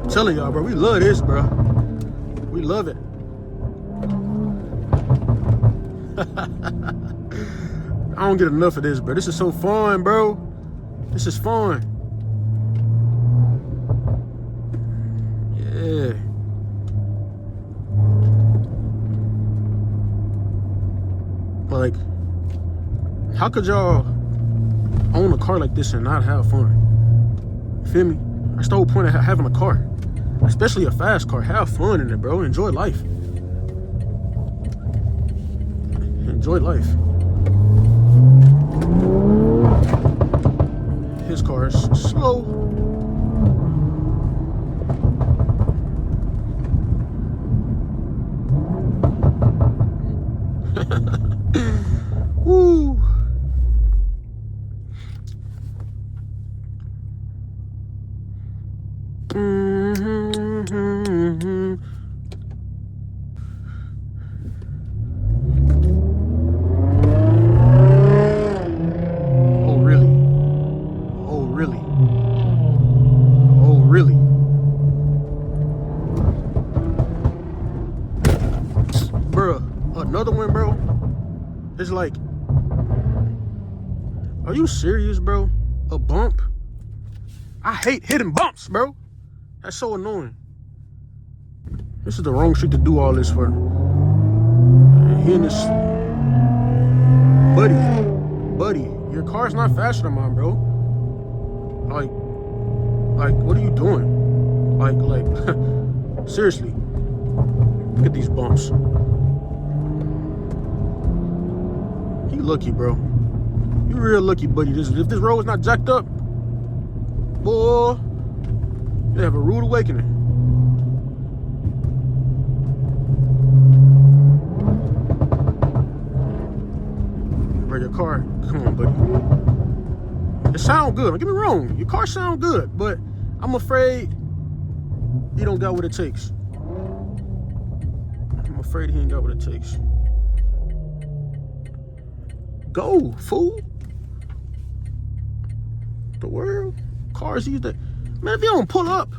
telling y'all, bro, we love this, bro. We love it. I don't get enough of this, bro. This is so fun, bro. This is fun. Yeah. Like, how could y'all own a car like this and not have fun? You feel me? That's the whole point of having a car. Especially a fast car. Have fun in it, bro. Enjoy life. Enjoy life. His car is slow. Woo. Another one, bro. It's like, are you serious, bro? A bump? I hate hitting bumps, bro. That's so annoying. This is the wrong street to do all this for. Hitting this, buddy, your car's not faster than mine, bro. Like, what are you doing? Like, seriously. Look at these bumps. You lucky, bro. You real lucky, buddy. If this road is not jacked up, boy, you have a rude awakening. Bro, your car, come on, buddy. It sound good. Don't get me wrong. Your car sound good, but I'm afraid he don't got what it takes. I'm afraid he ain't got what it takes. Go, fool. The world? Cars these days. Man, if you don't pull up,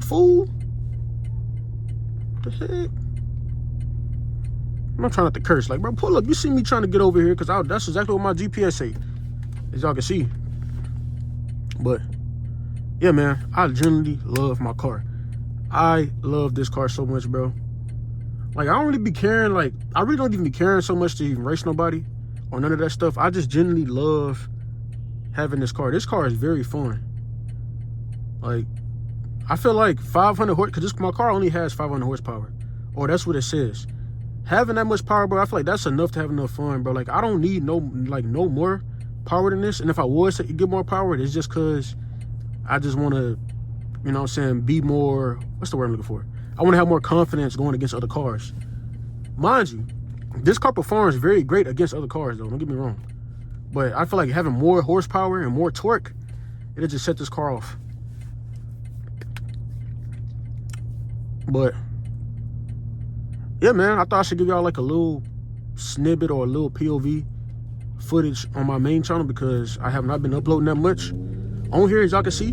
fool. What the heck? I'm not trying not to curse. Like, bro, pull up. You see me trying to get over here, because that's exactly what my GPS say, as y'all can see. But, yeah, man, I genuinely love my car. I love this car so much, bro. Like, I don't really be caring, like, I really don't even be caring so much to even race nobody or none of that stuff. I just genuinely love having this car. This car is very fun. Like, I feel like 500 horse, because my car only has 500 horsepower. Or that's what it says. Having that much power, bro, I feel like that's enough to have enough fun, bro. Like, I don't need no more power than this. And if I was to get more power, it's just because I just want to, you know what I'm saying, be more, what's the word I'm looking for? I want to have more confidence going against other cars. Mind you, this car performs very great against other cars, though. Don't get me wrong. But I feel like having more horsepower and more torque, it'll just set this car off. But, yeah, man, I thought I should give y'all like a little snippet or a little POV footage on my main channel, because I have not been uploading that much. On here, as y'all can see,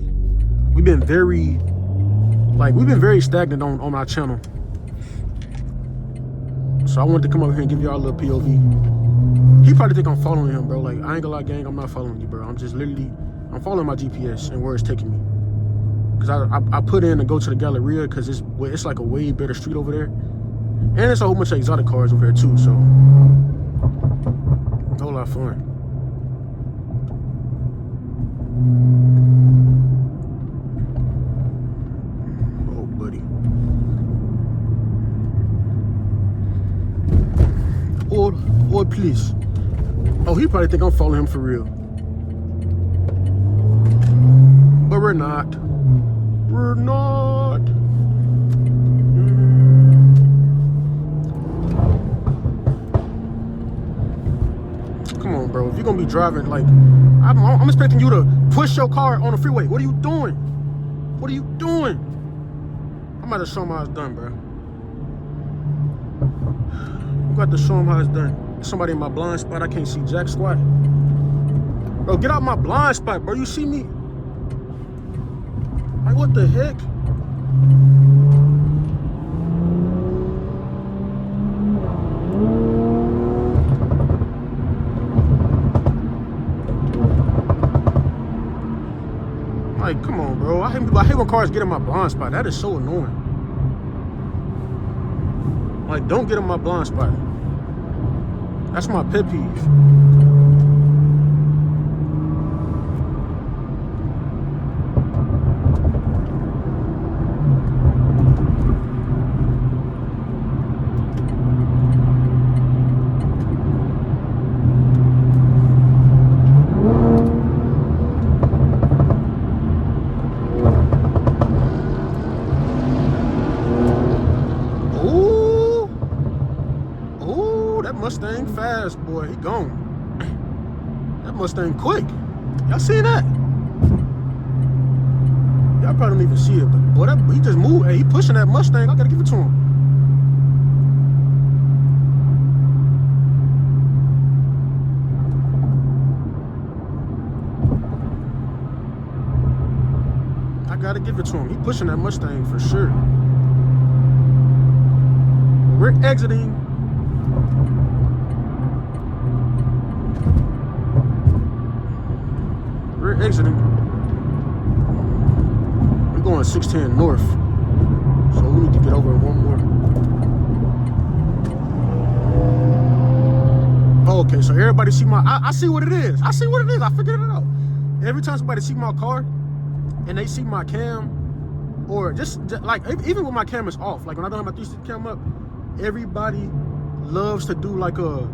we've been very stagnant on our channel. So I wanted to come over here and give y'all a little POV. He probably think I'm following him, bro. Like, I ain't gonna lie, gang, I'm not following you, bro. I'm just literally, I'm following my GPS and where it's taking me. Because I put in to go to the Galleria, because it's like a way better street over there. And it's a whole bunch of exotic cars over there too, so a whole lot of fun. Or please. Oh, he probably think I'm following him for real. But we're not. We're not. Come on, bro. If you're gonna be driving, like, I'm expecting you to push your car on the freeway. What are you doing? What are you doing? I'm about to show him how it's done, bro. You got to show him how it's done. Somebody in my blind spot, I can't see jack squat. Bro, get out my blind spot, bro. You see me? Like, what the heck? Like, come on, bro. I hate when cars get in my blind spot. That is so annoying. Like, don't get in my blind spot. That's my pet peeve. Mustang fast, boy. He gone. That Mustang quick. Y'all see that? Y'all probably don't even see it, but boy, he just moved. Hey, he pushing that Mustang. I gotta give it to him. I gotta give it to him. He pushing that Mustang for sure. We're exiting. We're exiting. We're going 610 north. So we need to get over one more. Oh, okay, so everybody see my, I see what it is. I see what it is. I figured it out. Every time somebody see my car and they see my cam, or just like, even when my cam is off, like when I don't have my 360 cam up, everybody loves to do like a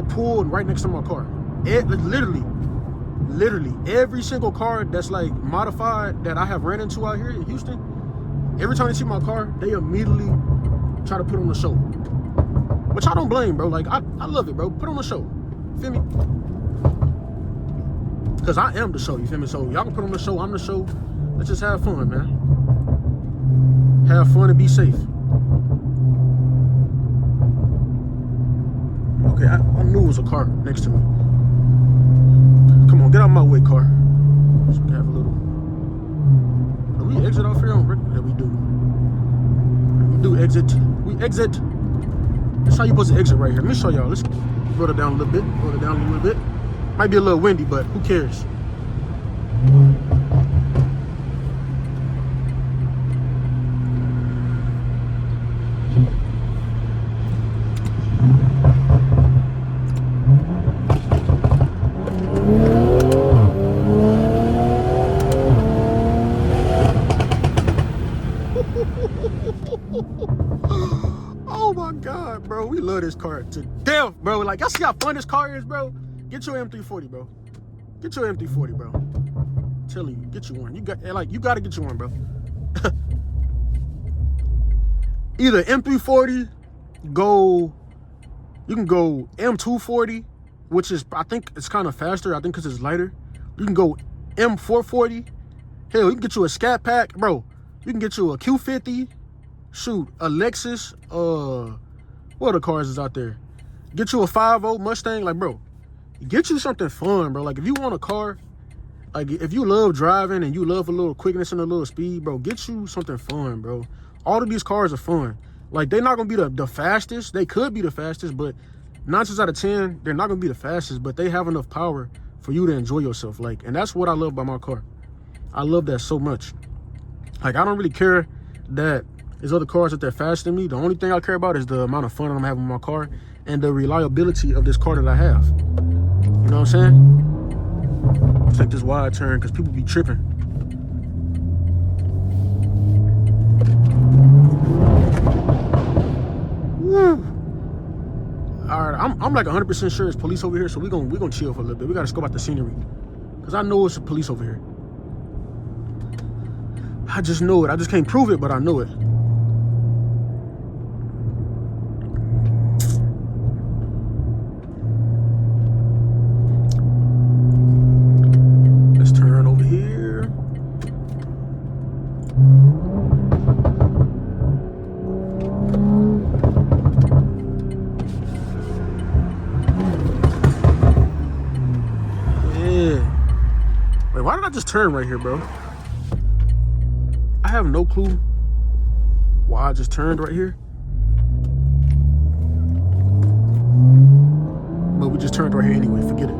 pull right next to my car. Literally every single car that's like modified that I have ran into out here in Houston, every time they see my car, they immediately try to put on the show. Which I don't blame, bro. Like, I love it, bro. Put on the show. Feel me? Because I am the show, you feel me? So y'all can put on the show, I'm the show. Let's just have fun, man. Have fun and be safe. Okay, I knew it was a car next to me. Come on, get out of my way, car. So we have a little. Do we exit off here on Rick? Yeah, we do. We do exit. We exit. That's how you supposed to exit right here. Let me show y'all. Let's roll it down a little bit. Roll it down a little bit. Might be a little windy, but who cares? Oh my God, bro. We love this car to death, bro. Like, y'all see how fun this car is, bro? Get your M340, bro. Get your M340, bro. I'm telling you, get you one. You gotta get you one, bro. Either M340, you can go M240, which is, I think it's kind of faster, I think because it's lighter. You can go M440. Hell, you can get you a Scat Pack, bro. You can get you a Q50. Shoot, a Lexus. What other cars is out there? Get you a 5.0 Mustang. Like, bro, get you something fun, bro. Like, if you want a car, like, if you love driving and you love a little quickness and a little speed, bro, get you something fun, bro. All of these cars are fun. Like, they're not gonna be the fastest. They could be the fastest, but 9 times out of 10, they're not gonna be the fastest, but they have enough power for you to enjoy yourself. Like, and that's what I love about my car. I love that so much. Like, I don't really care that there's other cars that they're faster than me. The only thing I care about is the amount of fun I'm having with my car and the reliability of this car that I have. You know what I'm saying? Let's take this wide turn because people be tripping. Woo. All right, I'm like 100% sure it's police over here, so we're gonna chill for a little bit. We gotta scope out the scenery because I know it's a police over here. I just know it. I just can't prove it, but I know it. Let's turn over here. Yeah. did I just turn right here, bro? I have no clue why I just turned right here. But we just turned right here anyway, forget it.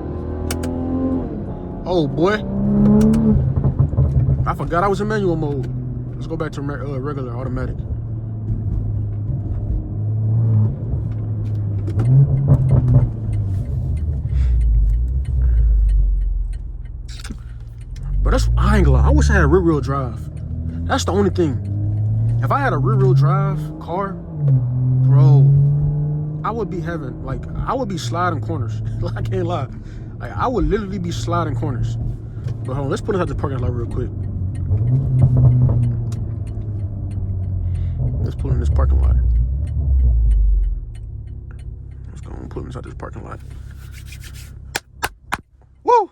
Oh boy. I forgot I was in manual mode. Let's go back to regular automatic. But that's, I ain't gonna lie, I wish I had rear wheel drive. That's the only thing. If I had a rear wheel drive car, bro, I would be having, like, I would be sliding corners. Like, I can't lie. Like, I would literally be sliding corners. But hold on, let's put inside the parking lot real quick. Let's pull in this parking lot. Let's go and pull inside this parking lot. Woo!